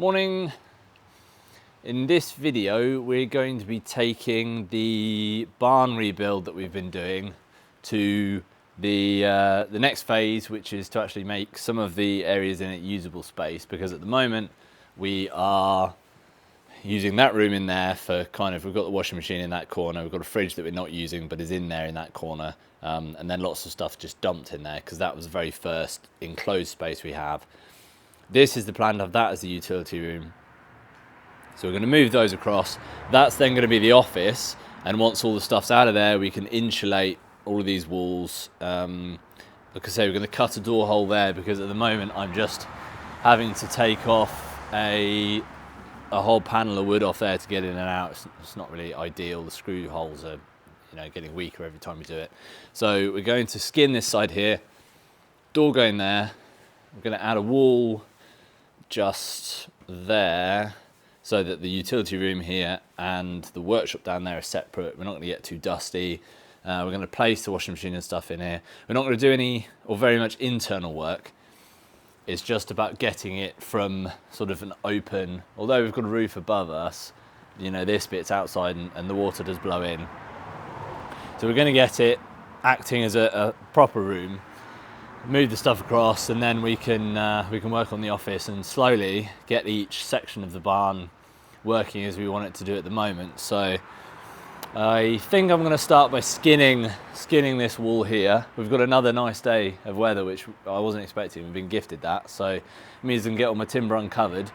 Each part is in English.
Morning. In this video we're going to be taking the barn rebuild that we've been doing to the next phase, which is to actually make some of the areas in it usable space, because at the moment we are using that room in there for we've got the washing machine in that corner, we've got a fridge that we're not using but is in there in that corner, and then lots of stuff just dumped in there because that was the very first enclosed space we have. This is the plan to have that as the utility room. So we're going to move those across. That's then going to be the office, and once all the stuff's out of there we can insulate all of these walls. Like I say, we're going to cut a door hole there because at the moment I'm just having to take off a whole panel of wood off there to get in and out. It's not really ideal. The screw holes are getting weaker every time we do it. So we're going to skin this side here, door going there. We're going to add a wall just there so that the utility room here and the workshop down there are separate. We're not going to get too dusty. We're going to place the washing machine and stuff in here. We're not going to do any or very much internal work. It's just about getting it from sort of an open, although we've got a roof above us, this bit's outside and the water does blow in. So we're going to get it acting as a proper room, move the stuff across, and then we can work on the office and slowly get each section of the barn working as we want it to do at the moment. So I think I'm going to start by skinning this wall here. We've got another nice day of weather, which I wasn't expecting. We've been gifted that, so it means I can get all my timber uncovered,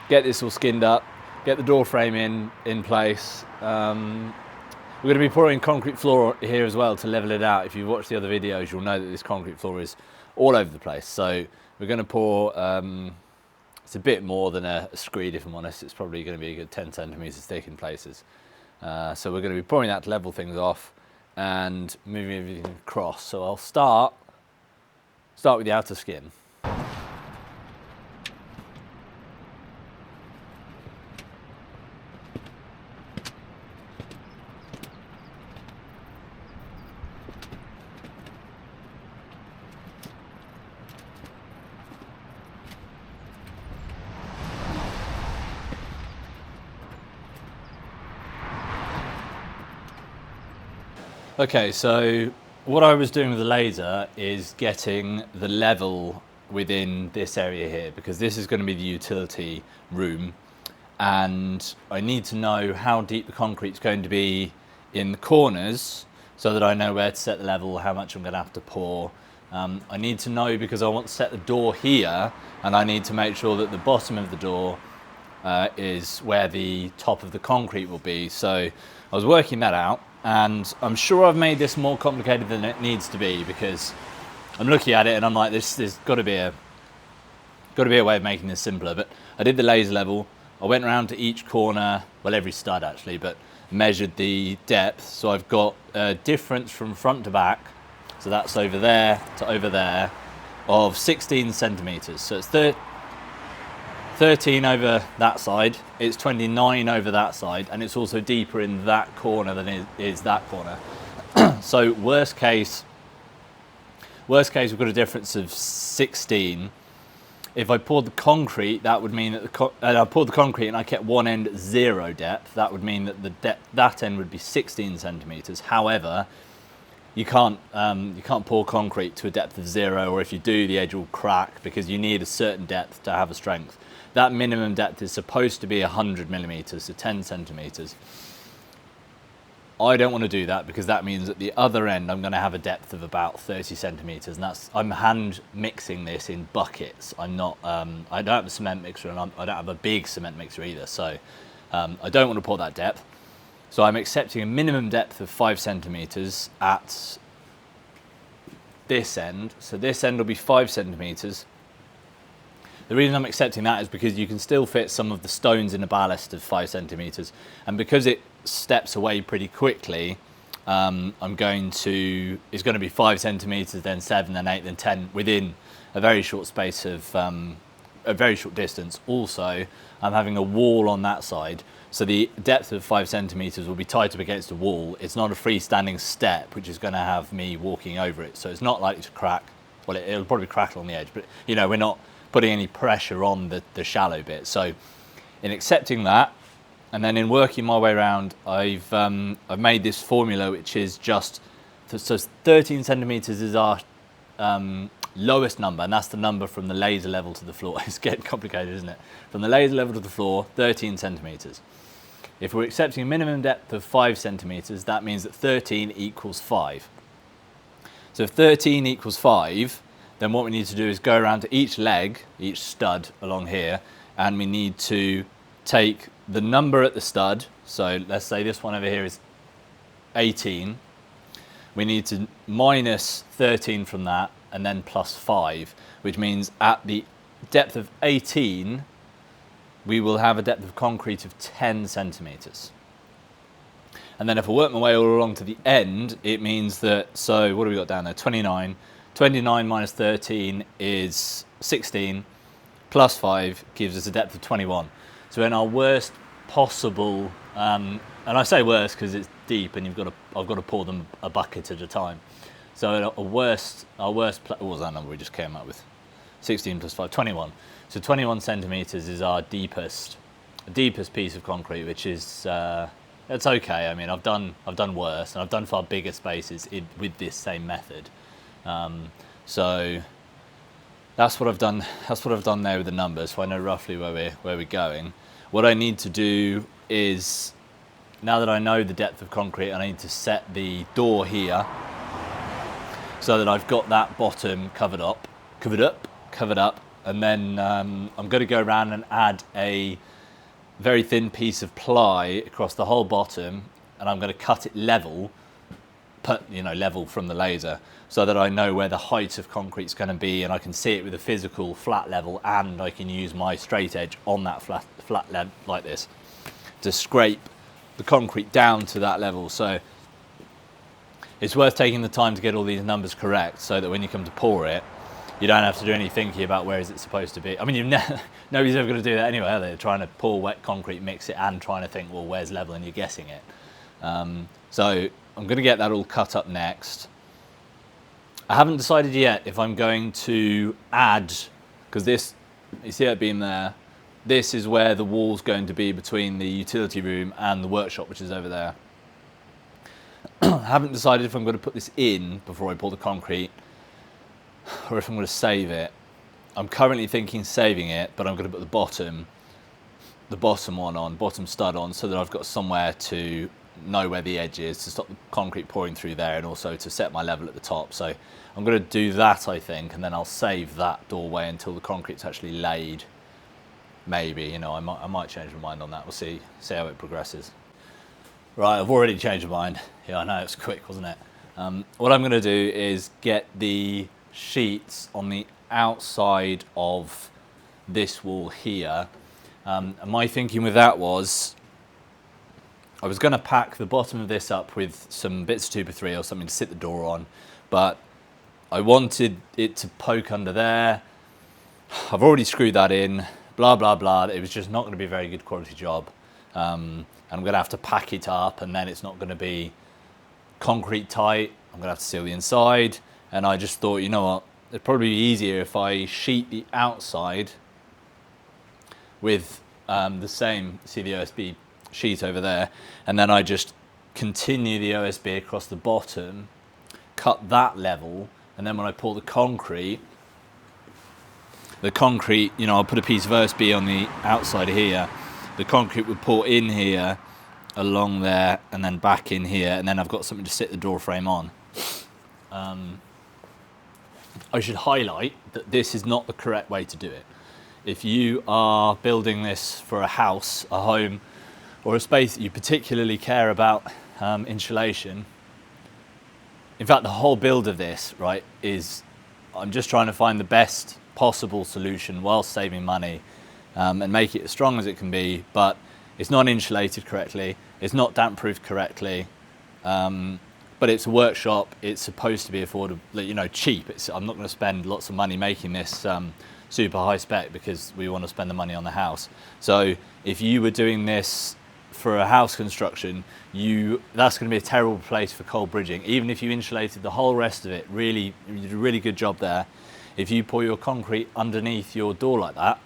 get this all skinned up, get the door frame in place. We're going to be pouring concrete floor here as well to level it out. If you've watched the other videos, you'll know that this concrete floor is all over the place. So we're going to pour, it's a bit more than a screed, if I'm honest. It's probably going to be a good 10 centimetres thick in places. So we're going to be pouring that to level things off and moving everything across. So I'll start with the outer skin. Okay, so what I was doing with the laser is getting the level within this area here, because this is going to be the utility room, and I need to know how deep the concrete's going to be in the corners so that I know where to set the level, how much I'm going to have to pour. I need to know because I want to set the door here, and I need to make sure that the bottom of the door is where the top of the concrete will be. So I was working that out. And I'm sure I've made this more complicated than it needs to be, because I'm looking at it and I'm like, there's got to be a way of making this simpler. But I did the laser level. I went around to each corner, well, every stud actually, but measured the depth. So I've got a difference from front to back. So that's over there to over there of 16 centimeters. So it's 13 over that side, it's 29 over that side, and it's also deeper in that corner than it is that corner. So worst case we've got a difference of 16. If I poured the concrete, that would mean that I poured the concrete and I kept one end at 0 depth, that would mean that that end would be 16 centimeters. However, you can't pour concrete to a depth of 0, or if you do, the edge will crack, because you need a certain depth to have a strength. That minimum depth is supposed to be 100 millimeters, so 10 centimeters. I don't want to do that, because that means at the other end I'm going to have a depth of about 30 centimeters, and I'm hand mixing this in buckets. I don't have a cement mixer, and I don't have a big cement mixer either, so I don't want to pour that depth. So I'm accepting a minimum depth of 5 centimeters at this end. So this end will be 5 centimeters. The reason I'm accepting that is because you can still fit some of the stones in a ballast of 5 centimeters, and because it steps away pretty quickly, it's going to be 5 centimeters, then 7, then 8, then 10 within a very short space of a very short distance. Also, I'm having a wall on that side, so the depth of 5 centimeters will be tied up against a wall. It's not a freestanding step which is going to have me walking over it, so it's not likely to crack. Well, it'll probably crackle on the edge, but we're not putting any pressure on the shallow bit. So in accepting that, and then in working my way around, I've made this formula, which is just, so 13 centimeters is our lowest number, and that's the number from the laser level to the floor. It's getting complicated, isn't it? From the laser level to the floor, 13 centimeters. If we're accepting a minimum depth of 5 centimeters, that means that 13 equals 5. So if 13 equals 5, then what we need to do is go around to each leg, each stud along here, and we need to take the number at the stud. So let's say this one over here is 18. We need to minus 13 from that, and then plus 5, which means at the depth of 18, we will have a depth of concrete of 10 centimeters. And then if I work my way all along to the end, it means that, so what have we got down there? 29. 29 minus 13 is 16, plus 5 gives us a depth of 21. So in our worst possible, and I say worst because it's deep and I've got to pour them a bucket at a time. So our worst, what was that number we just came up with? 16 plus 5, 21. So 21 centimeters is our deepest piece of concrete, which is, it's okay. I mean, I've done worse, and I've done far bigger spaces with this same method. So that's what I've done. That's what I've done there with the numbers, so I know roughly where we're going. What I need to do is, now that I know the depth of concrete, I need to set the door here so that I've got that bottom covered up, and then I'm going to go around and add a very thin piece of ply across the whole bottom, and I'm going to cut it level, level from the laser, so that I know where the height of concrete's going to be, and I can see it with a physical flat level, and I can use my straight edge on that flat level like this to scrape the concrete down to that level. So it's worth taking the time to get all these numbers correct, so that when you come to pour it, you don't have to do any thinking about where is it supposed to be. I mean, nobody's ever going to do that anyway, are they? They're trying to pour wet concrete, mix it, and trying to think, well, where's level, and you're guessing it. So I'm going to get that all cut up next. I haven't decided yet if I'm going to add, because this, you see that beam there, this is where the wall's going to be between the utility room and the workshop, which is over there. I haven't decided if I'm going to put this in before I pour the concrete, or if I'm going to save it. I'm currently thinking saving it, but I'm going to put the bottom stud on, so that I've got somewhere to know where the edge is, to stop the concrete pouring through there, and also to set my level at the top. So I'm going to do that, I think, and then I'll save that doorway until the concrete's actually laid. Maybe, I might change my mind on that. We'll see how it progresses. Right, I've already changed my mind. Yeah, I know, it's quick, wasn't it? What I'm going to do is get the sheets on the outside of this wall here. And my thinking with that was, I was going to pack the bottom of this up with some bits of 2x3 or something to sit the door on, but I wanted it to poke under there. I've already screwed that in, blah, blah, blah. It was just not going to be a very good quality job. I'm going to have to pack it up, and then it's not going to be concrete tight. I'm going to have to seal the inside. And I just thought, you know what, it'd probably be easier if I sheet the outside with the same, see the OSB sheet over there, and then I just continue the OSB across the bottom, cut that level, and then when I pour the concrete, I'll put a piece of OSB on the outside here, the concrete would pour in here, along there, and then back in here, and then I've got something to sit the door frame on. I should highlight that this is not the correct way to do it. If you are building this for a house, a home, or a space that you particularly care about insulation, in fact, the whole build of this, right, is I'm just trying to find the best possible solution while saving money and make it as strong as it can be, but it's not insulated correctly, it's not damp-proofed correctly, but it's a workshop, it's supposed to be affordable, cheap. I'm not going to spend lots of money making this super high spec because we want to spend the money on the house. So if you were doing this for a house construction, that's going to be a terrible place for cold bridging. Even if you insulated the whole rest of it, you did a really good job there. If you pour your concrete underneath your door like that,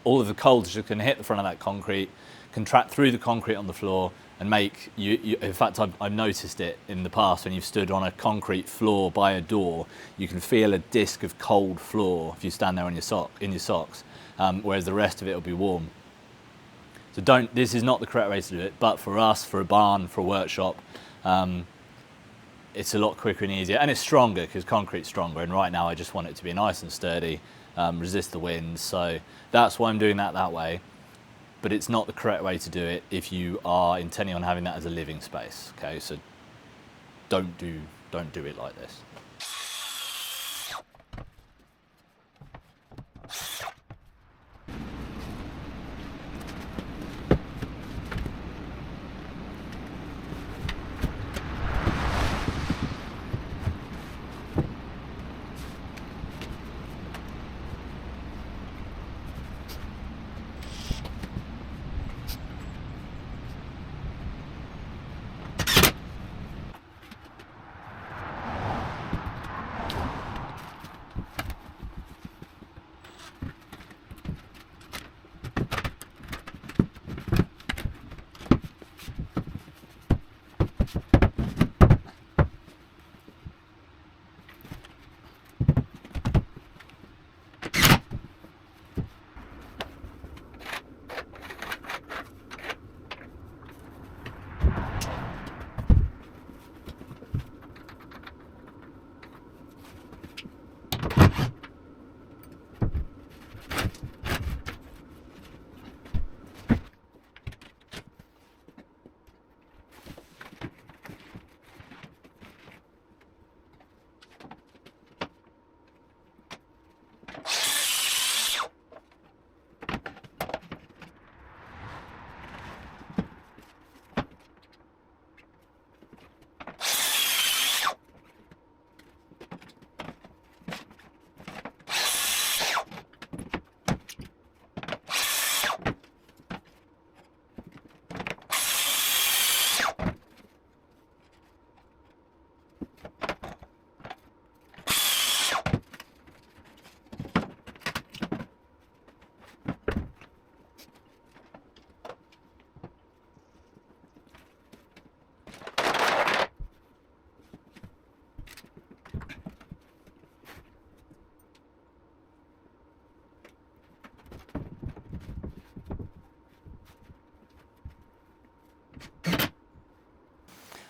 all of the cold is just going to hit the front of that concrete, contract through the concrete on the floor, and make you in fact, I've noticed it in the past when you've stood on a concrete floor by a door, you can feel a disc of cold floor if you stand there in your socks, whereas the rest of it will be warm. So this is not the correct way to do it, but for us, for a barn, for a workshop, it's a lot quicker and easier, and it's stronger because concrete's stronger, and right now I just want it to be nice and sturdy, resist the wind, so that's why I'm doing that way. But it's not the correct way to do it if you are intending on having that as a living space. Okay, so don't do it like this.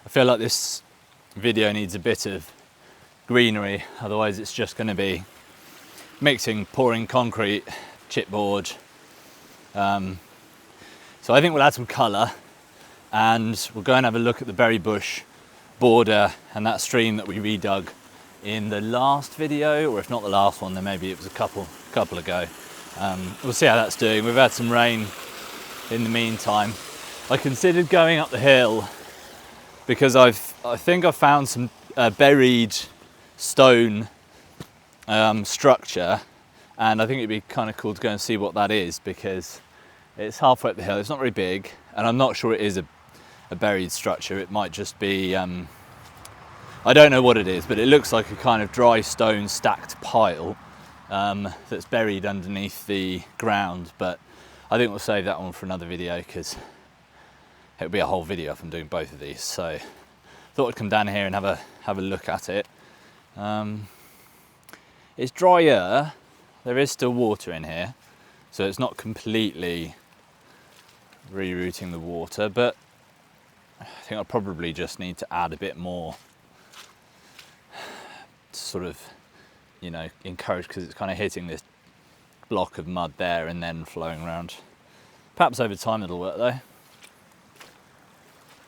I feel like this video needs a bit of greenery, otherwise it's just going to be mixing, pouring concrete, chipboard. So I think we'll add some colour, and we'll go and have a look at the berry bush border and that stream that we redug in the last video, or if not the last one, then maybe it was a couple ago. We'll see how that's doing. We've had some rain in the meantime. I considered going up the hill because I think I found some buried stone structure, and I think it'd be kind of cool to go and see what that is, because it's halfway up the hill. It's not very big, and I'm not sure it is a buried structure. It might just be, I don't know what it is, but it looks like a kind of dry stone stacked pile that's buried underneath the ground. But I think we'll save that one for another video, because it'll be a whole video if I'm doing both of these. So thought I'd come down here and have a look at it. It's drier. There is still water in here, so it's not completely rerouting the water, but I think I'll probably just need to add a bit more to sort of, you know, encourage, because it's kind of hitting this block of mud there and then flowing around. Perhaps over time it'll work though.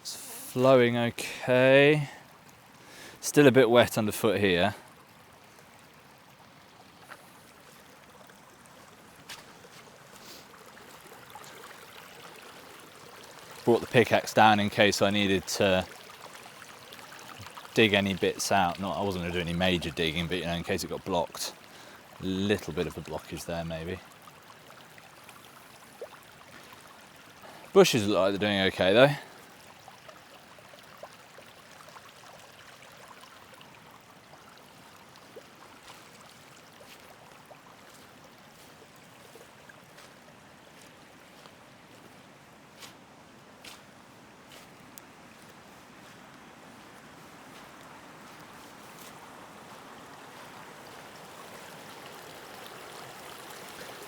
It's flowing okay. Still a bit wet underfoot here. Brought the pickaxe down in case I needed to dig any bits out. I wasn't going to do any major digging, but you know, in case it got blocked. A little bit of a blockage there maybe. Bushes look like they're doing okay though.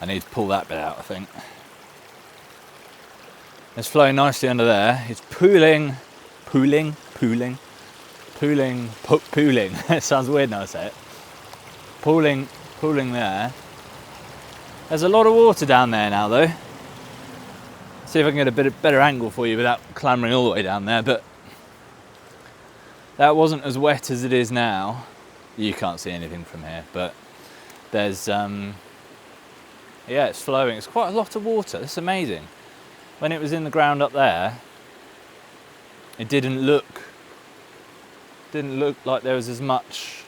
I need to pull that bit out, I think. It's flowing nicely under there. It's pooling. It sounds weird now I say it. Pooling there. There's a lot of water down there now though. See if I can get a bit better angle for you without clambering all the way down there, but that wasn't as wet as it is now. You can't see anything from here, but there's, yeah, it's flowing. It's quite a lot of water. It's amazing. When it was in the ground up there, it didn't look like there was as much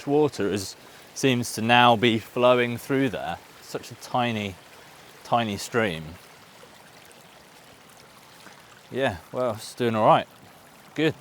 water as seems to now be flowing through there. Such a tiny stream. Yeah, well, it's doing all right. Good.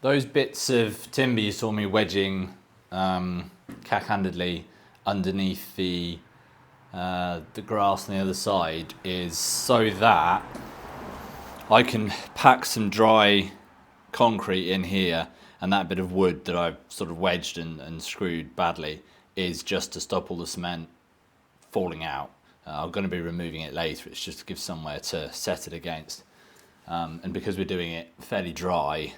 Those bits of timber you saw me wedging cack-handedly underneath the grass on the other side is so that I can pack some dry concrete in here, and that bit of wood that I've sort of wedged and screwed badly is just to stop all the cement falling out. I'm going to be removing it later. It's just to give somewhere to set it against. And because we're doing it fairly dry,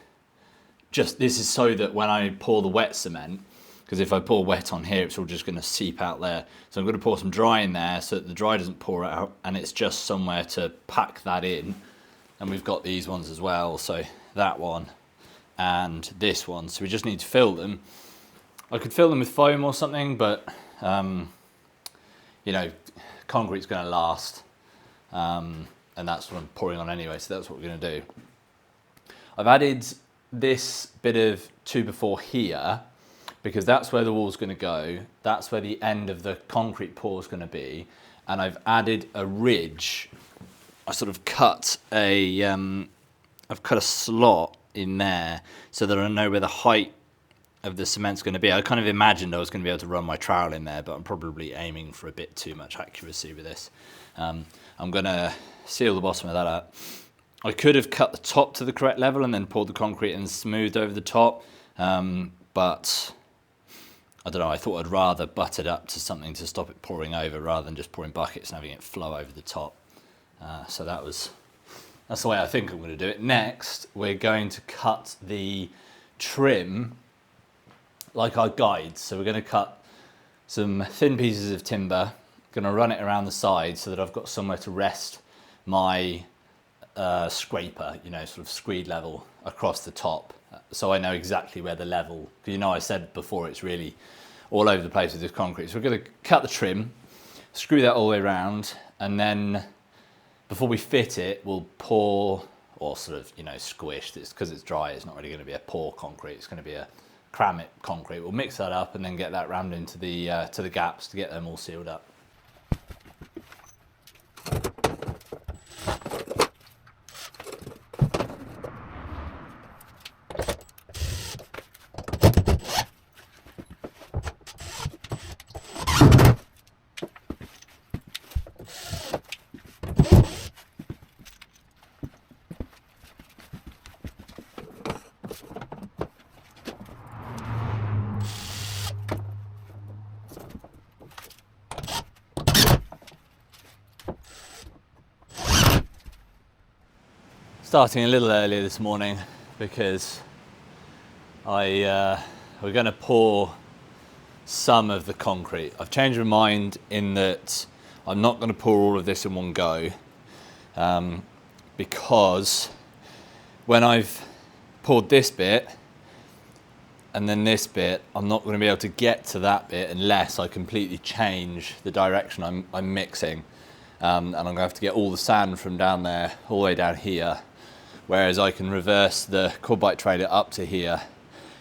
this is so that when I pour the wet cement, because if I pour wet on here, it's all just going to seep out there. So I'm going to pour some dry in there so that the dry doesn't pour out, and it's just somewhere to pack that in. And we've got these ones as well, so that one and this one. So we just need to fill them. I could fill them with foam or something, but you know, concrete's going to last, and that's what I'm pouring on anyway. So that's what we're going to do. I've added this bit of 2x4 here because that's where the wall's going to go. That's where the end of the concrete pour is going to be, and I've added a ridge. I sort of cut I've cut a slot in there so that I know where the height of the cement's going to be. I kind of imagined I was going to be able to run my trowel in there, but I'm probably aiming for a bit too much accuracy with this. I'm going to seal the bottom of that up. I could have cut the top to the correct level and then poured the concrete and smoothed over the top, but I don't know, I thought I'd rather butt it up to something to stop it pouring over rather than just pouring buckets and having it flow over the top. So that's the way I think I'm going to do it. Next, we're going to cut the trim like our guides. So we're going to cut some thin pieces of timber, going to run it around the side so that I've got somewhere to rest my scraper, you know, sort of screed level across the top, so I know exactly where the level, because you know I said before it's really all over the place with this concrete. So we're going to cut the trim, screw that all the way around, and then before we fit it, we'll pour, or sort of, you know, squish this, because it's dry, it's not really going to be a pour concrete, it's going to be a cram it concrete. We'll mix that up and then get that rammed into the gaps to get them all sealed up. Starting a little earlier this morning because we're going to pour some of the concrete. I've changed my mind in that I'm not going to pour all of this in one go, because when I've poured this bit and then this bit, I'm not going to be able to get to that bit unless I completely change the direction I'm mixing, and I'm going to have to get all the sand from down there all the way down here. Whereas I can reverse the quad bike trailer up to here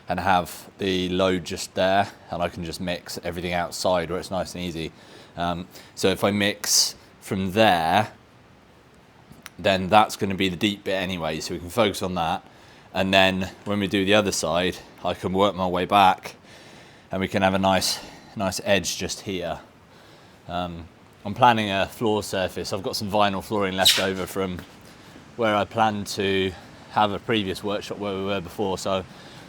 and have the load just there, and I can just mix everything outside where it's nice and easy. So if I mix from there, then that's going to be the deep bit anyway, so we can focus on that. And then when we do the other side, I can work my way back and we can have a nice edge just here. I'm planning a floor surface. I've got some vinyl flooring left over from where I planned to have a previous workshop where we were before, so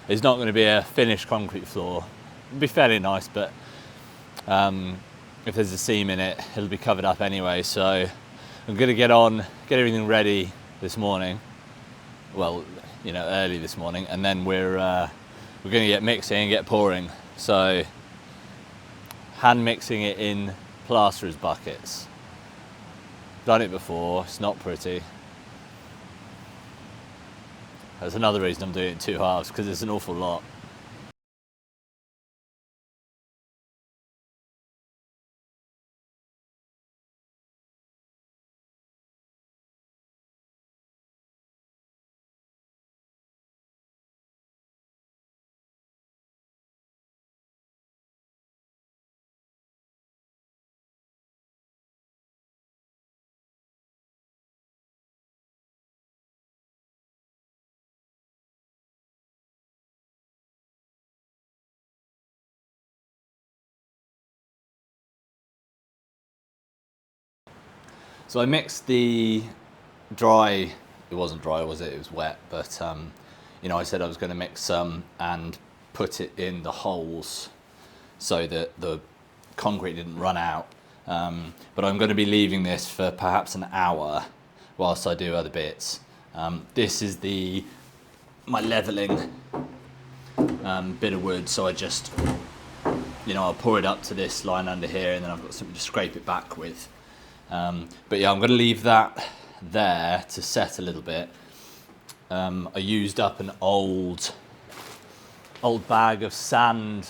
it's not going to be a finished concrete floor. It'll be fairly nice, but if there's a seam in it, it'll be covered up anyway. So I'm going to get everything ready this morning, well, you know, early this morning, and then we're going to get mixing and get pouring. So hand mixing it in plasterers buckets. Done it before, it's not pretty. That's another reason I'm doing it in two halves, because it's an awful lot. So I mixed the dry, it wasn't dry, was it? It was wet, but you know, I said I was going to mix some and put it in the holes so that the concrete didn't run out. But I'm going to be leaving this for perhaps an hour whilst I do other bits. This is my leveling bit of wood, so I just, you know, I'll pour it up to this line under here, and then I've got something to scrape it back with. But yeah, I'm going to leave that there to set a little bit. I used up an old bag of sand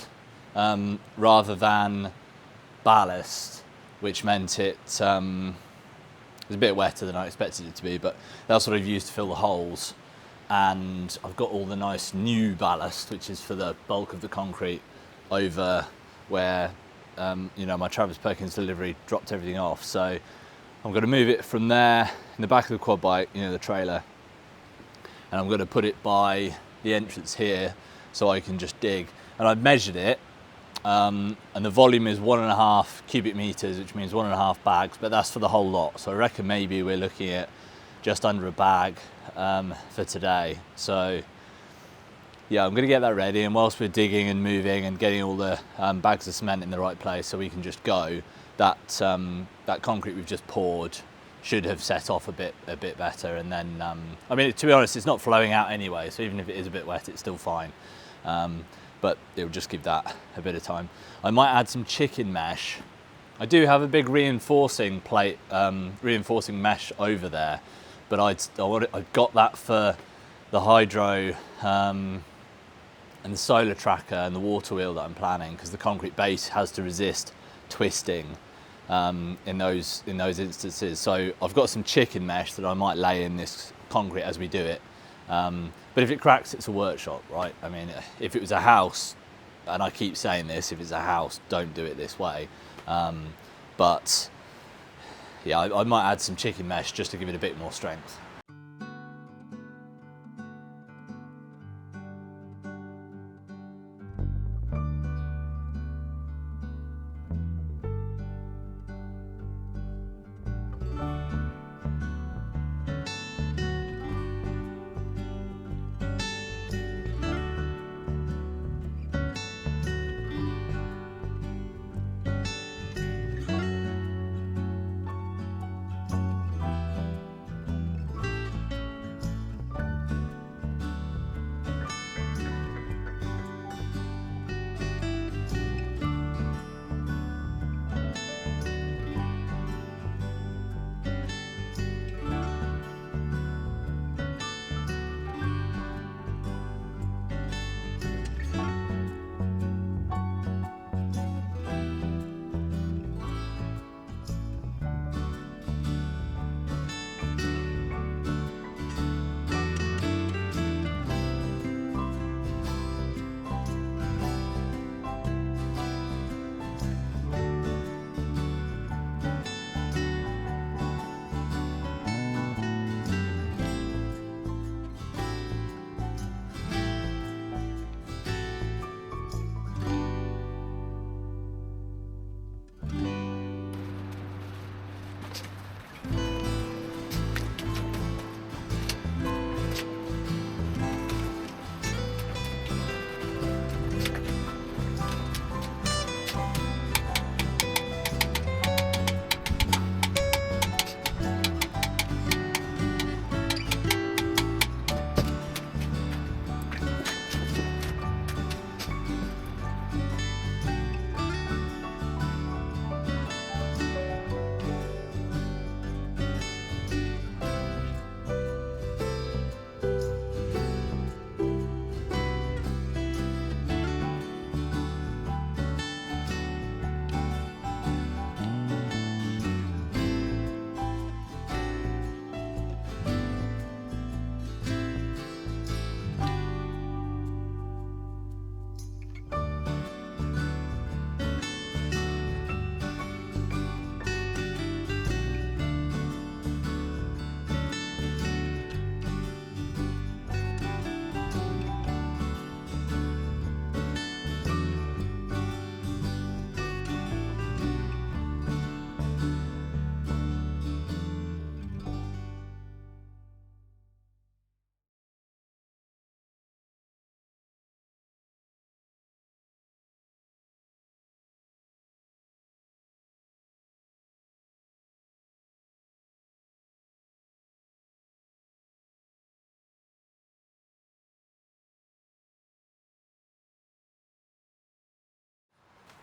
rather than ballast, which meant it was a bit wetter than I expected it to be, but that's what I've used to fill the holes. And I've got all the nice new ballast, which is for the bulk of the concrete, over where you know, my Travis Perkins delivery dropped everything off. So I'm going to move it from there in the back of the quad bike, you know, the trailer, and I'm going to put it by the entrance here so I can just dig. And I've measured it, and the volume is 1.5 cubic meters, which means 1.5 bags, but that's for the whole lot. So I reckon maybe we're looking at just under a bag for today. So yeah, I'm going to get that ready, and whilst we're digging and moving and getting all the bags of cement in the right place so we can just go, that concrete we've just poured should have set off a bit better. And then I mean, to be honest, it's not flowing out anyway, so even if it is a bit wet, it's still fine. but it will just give that a bit of time. I might add some chicken mesh. I do have a big reinforcing plate, reinforcing mesh over there, but I've got that for the hydro and the solar tracker and the water wheel that I'm planning, because the concrete base has to resist twisting in those instances. So I've got some chicken mesh that I might lay in this concrete as we do it. But if it cracks, it's a workshop, right? I mean, if it was a house, and I keep saying this, if it's a house, don't do it this way. But yeah, I might add some chicken mesh just to give it a bit more strength.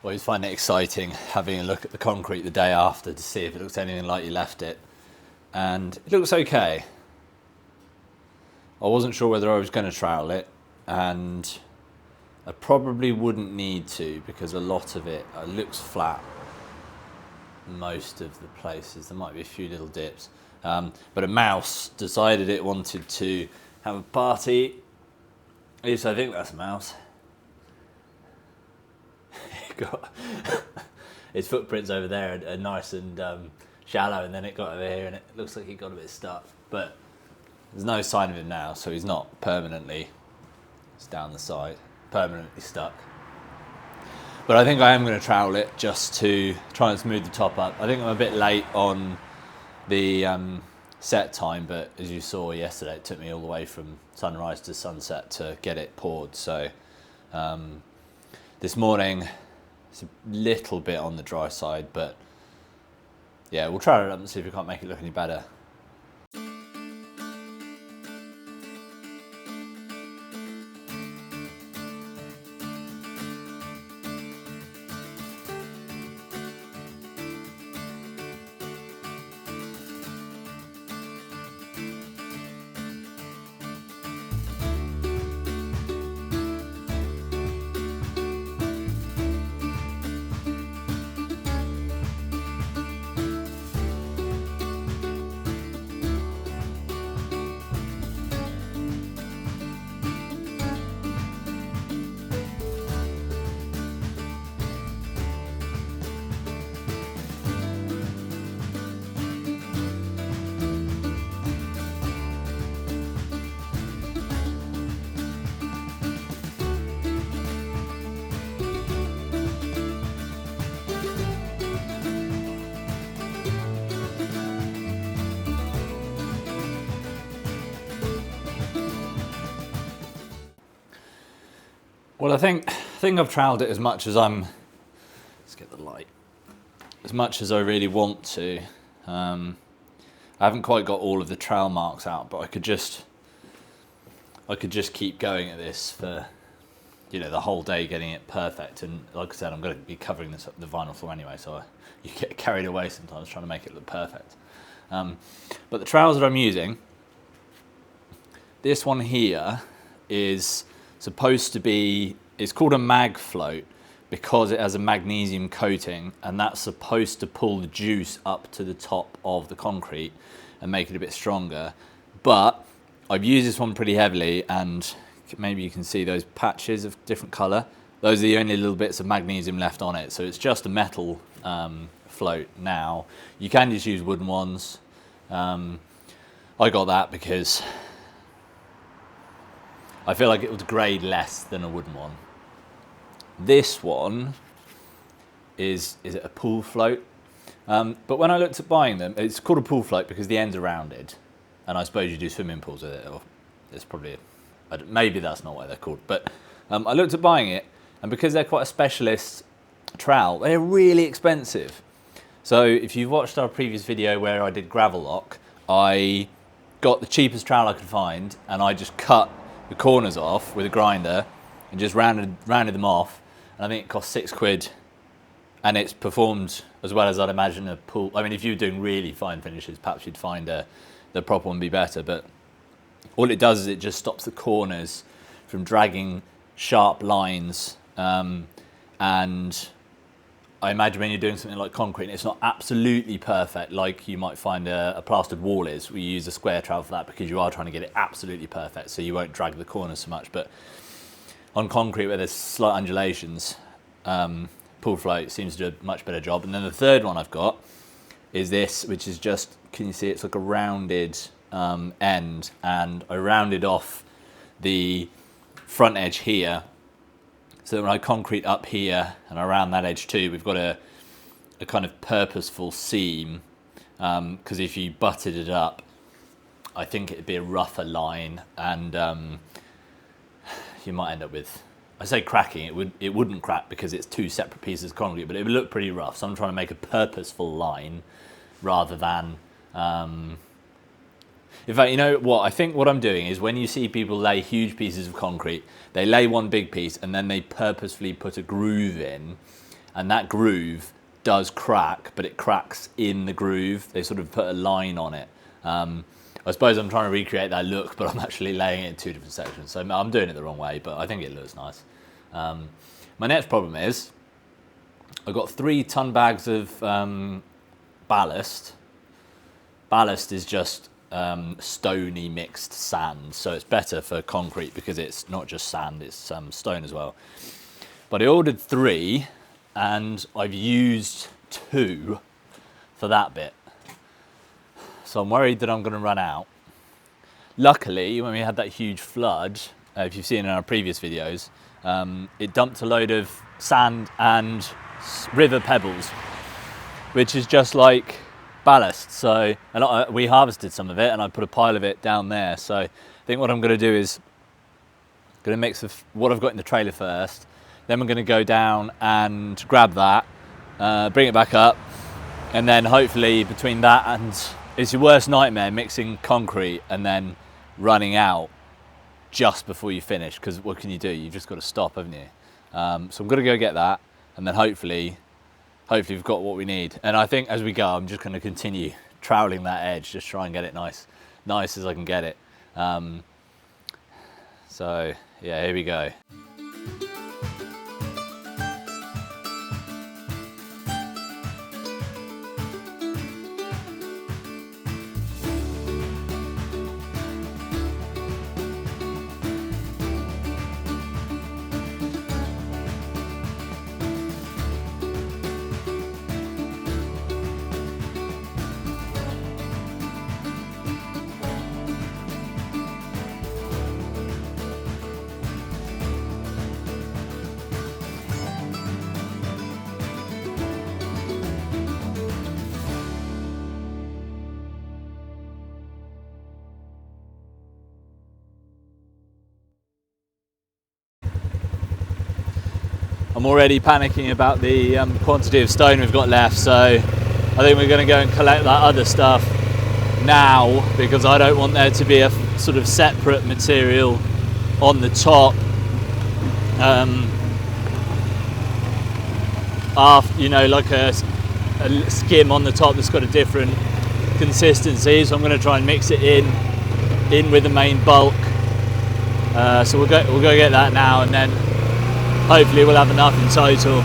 Well, you find it exciting having a look at the concrete the day after to see if it looks anything like you left it. And it looks okay. I wasn't sure whether I was going to trowel it, and I probably wouldn't need to, because a lot of it looks flat most of the places. There might be a few little dips. But a mouse decided it wanted to have a party. At least I think that's a mouse. Got its footprints over there are nice and shallow, and then it got over here and it looks like he got a bit stuck, but there's no sign of him now, so he's not permanently, it's down the side, permanently stuck. But I think I am going to trowel it just to try and smooth the top up. I think I'm a bit late on the set time, but as you saw yesterday, it took me all the way from sunrise to sunset to get it poured. So this morning it's a little bit on the dry side, but yeah, we'll try it up and see if we can't make it look any better. Well, I think I've troweled it as much as let's get the light, as much as I really want to. I haven't quite got all of the trowel marks out, but I could just keep going at this for, you know, the whole day, getting it perfect. And like I said, I'm going to be covering the vinyl floor anyway, so you get carried away sometimes trying to make it look perfect. But the trowels that I'm using, this one here is supposed to be, it's called a mag float because it has a magnesium coating, and that's supposed to pull the juice up to the top of the concrete and make it a bit stronger. But I've used this one pretty heavily, and maybe you can see those patches of different colour. Those are the only little bits of magnesium left on it, so it's just a metal float now. You can just use wooden ones. I got that because I feel like it will degrade less than a wooden one. This one is it a pool float? But when I looked at buying them, it's called a pool float because the ends are rounded, and I suppose you do swimming pools with it, or it's probably, maybe that's not why they're called. But I looked at buying it, and because they're quite a specialist trowel, they're really expensive. So if you've watched our previous video where I did gravel lock, I got the cheapest trowel I could find, and I just cut the corners off with a grinder and just rounded them off, and I think it cost £6, and it's performed as well as I'd imagine a pool. I mean, if you were doing really fine finishes, perhaps you'd find the proper one be better, but all it does is it just stops the corners from dragging sharp lines, and I imagine when you're doing something like concrete and it's not absolutely perfect, like you might find a plastered wall is, we use a square trowel for that because you are trying to get it absolutely perfect, so you won't drag the corners so much. But on concrete where there's slight undulations, pool float seems to do a much better job. And then the third one I've got is this, which is just, can you see, it's like a rounded end, and I rounded off the front edge here, so that when I concrete up here and around that edge too, we've got a kind of purposeful seam, because if you butted it up, I think it'd be a rougher line, and you might end up with, I say cracking, it wouldn't crack because it's two separate pieces of concrete, but it would look pretty rough. So I'm trying to make a purposeful line rather than, in fact, you know what, I think what I'm doing is when you see people lay huge pieces of concrete, they lay one big piece and then they purposefully put a groove in, and that groove does crack, but it cracks in the groove. They sort of put a line on it. I suppose I'm trying to recreate that look, but I'm actually laying it in two different sections. So I'm doing it the wrong way, but I think it looks nice. My next problem is I've got 3 ton bags of ballast. Ballast is just stony mixed sand, so it's better for concrete because it's not just sand, it's stone as well. But I ordered 3 and I've used 2 for that bit, so I'm worried that I'm going to run out. Luckily, when we had that huge flood, if you've seen in our previous videos, it dumped a load of sand and river pebbles, which is just like ballast. So we harvested some of it and I put a pile of it down there. So I think what I'm going to do is I'm going to mix what I've got in the trailer first, then we're going to go down and grab that, bring it back up, and then hopefully between that and, it's your worst nightmare mixing concrete and then running out just before you finish, because what can you do? You've just got to stop, haven't you? So I'm going to go get that, and then hopefully we've got what we need. And I think as we go, I'm just going to continue troweling that edge, just try and get it nice as I can get it. So yeah, here we go. I'm already panicking about the quantity of stone we've got left, so I think we're going to go and collect that other stuff now, because I don't want there to be a sort of separate material on the top after, you know, like a skim on the top that's got a different consistency. So I'm going to try and mix it in with the main bulk. So we'll go get that now, and then hopefully we'll have enough in total.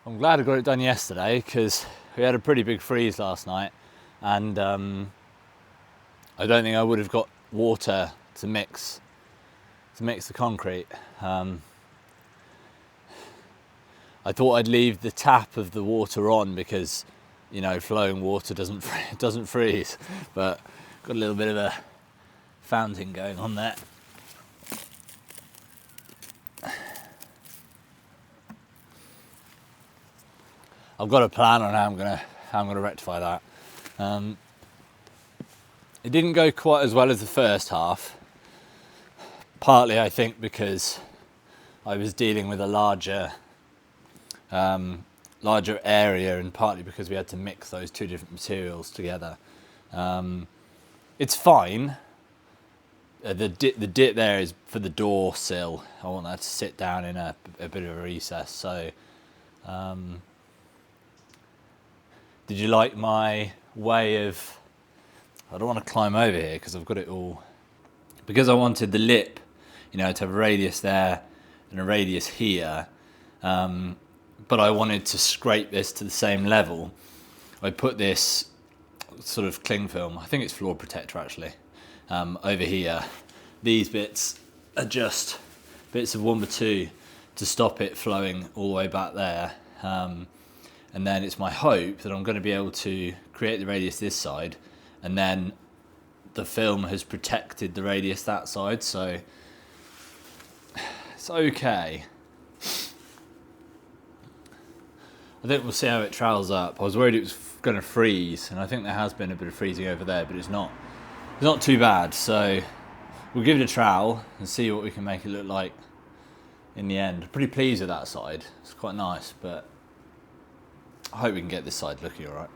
I'm glad I got it done yesterday, because we had a pretty big freeze last night, and I don't think I would have got water to mix the concrete. I thought I'd leave the tap of the water on because, you know, flowing water doesn't freeze, but got a little bit of a fountain going on there. I've got a plan on how I'm gonna rectify that. It didn't go quite as well as the first half, partly I think because I was dealing with a larger area, and partly because we had to mix those two different materials together. It's fine. The dip there is for the door sill. I want that to sit down in a bit of a recess. So, did you like my way of? I don't want to climb over here because I've got it all. Because I wanted the lip, you know, to have a radius there and a radius here. But I wanted to scrape this to the same level. I put this sort of cling film, I think it's floor protector actually, over here. These bits are just bits of 1x2 to stop it flowing all the way back there. And then it's my hope that I'm going to be able to create the radius this side, and then the film has protected the radius that side, so it's okay. I think we'll see how it trowels up. I was worried it was going to freeze, and I think there has been a bit of freezing over there, but it's not too bad. So we'll give it a trowel and see what we can make it look like in the end. Pretty pleased with that side. It's quite nice, but I hope we can get this side looking all right.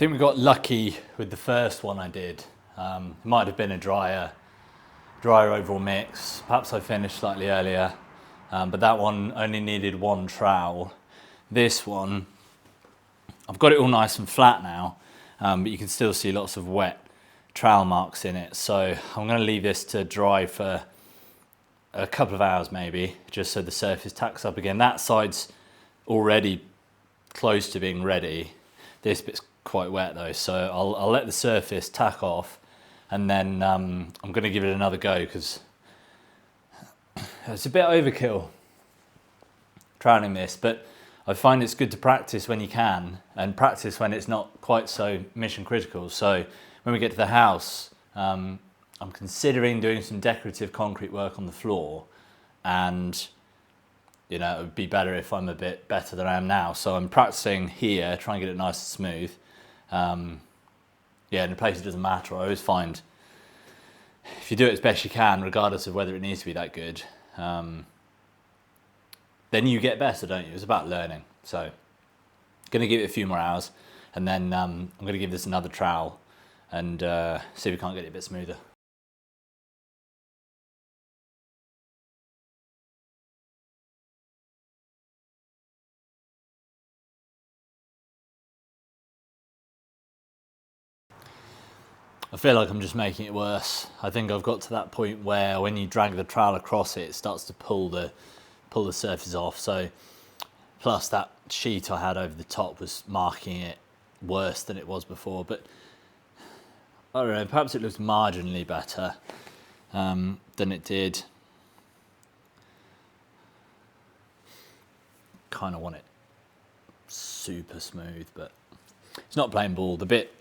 think we got lucky with the first one I did. It might have been a drier overall mix. Perhaps I finished slightly earlier, but that one only needed one trowel. This one, I've got it all nice and flat now, but you can still see lots of wet trowel marks in it. So I'm going to leave this to dry for a couple of hours maybe, just so the surface tacks up again. That side's already close to being ready. This bit's quite wet though, so I'll let the surface tack off, and then I'm going to give it another go, because it's a bit overkill troweling this, but I find it's good to practice when you can, and practice when it's not quite so mission critical. So when we get to the house, I'm considering doing some decorative concrete work on the floor, and you know, it would be better if I'm a bit better than I am now. So I'm practicing here, trying to get it nice and smooth. Yeah, in a place it doesn't matter. I always find if you do it as best you can, regardless of whether it needs to be that good, then you get better, don't you? It's about learning. So going to give it a few more hours, and then I'm going to give this another trowel and see if we can't get it a bit smoother. I feel like I'm just making it worse. I think I've got to that point where when you drag the trowel across it, it starts to pull the surface off. So plus that sheet I had over the top was marking it worse than it was before. But I don't know, perhaps it looks marginally better than it did. Kind of want it super smooth, but it's not plain ball. The bit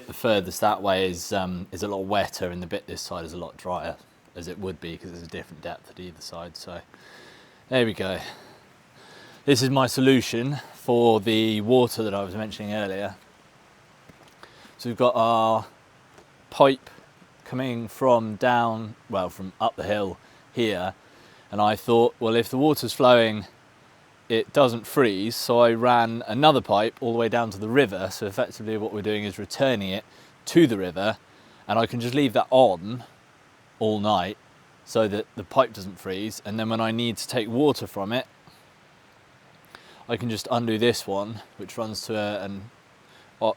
the furthest that way is a lot wetter, and the bit this side is a lot drier, as it would be because there's a different depth at either side. So there we go. This is my solution for the water that I was mentioning earlier. So we've got our pipe coming from from up the hill here, and I thought, well, if the water's flowing, it doesn't freeze, so I ran another pipe all the way down to the river. So effectively what we're doing is returning it to the river, and I can just leave that on all night so that the pipe doesn't freeze, and then when I need to take water from it, I can just undo this one, which runs to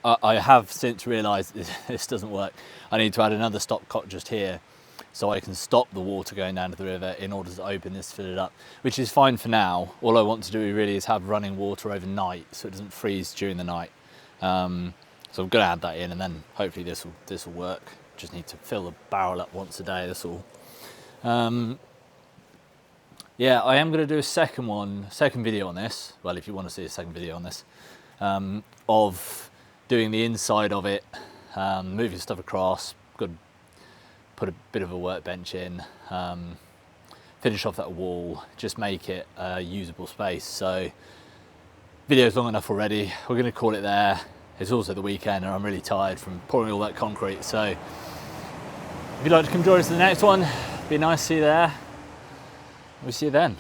I have since realised this doesn't work. I need to add another stopcock just here, so I can stop the water going down to the river in order to open this, fill it up, which is fine for now. All I want to do really is have running water overnight so it doesn't freeze during the night. So I'm going to add that in, and then hopefully this will work. Just need to fill the barrel up once a day, that's all. Yeah, I am going to do a second video on this. Well, if you want to see a second video on this, of doing the inside of it, moving stuff across, put a bit of a workbench in, finish off that wall, just make it a usable space. So video's long enough already. We're going to call it there. It's also the weekend and I'm really tired from pouring all that concrete. So if you'd like to come join us in the next one, it'd be nice to see you there. We'll see you then.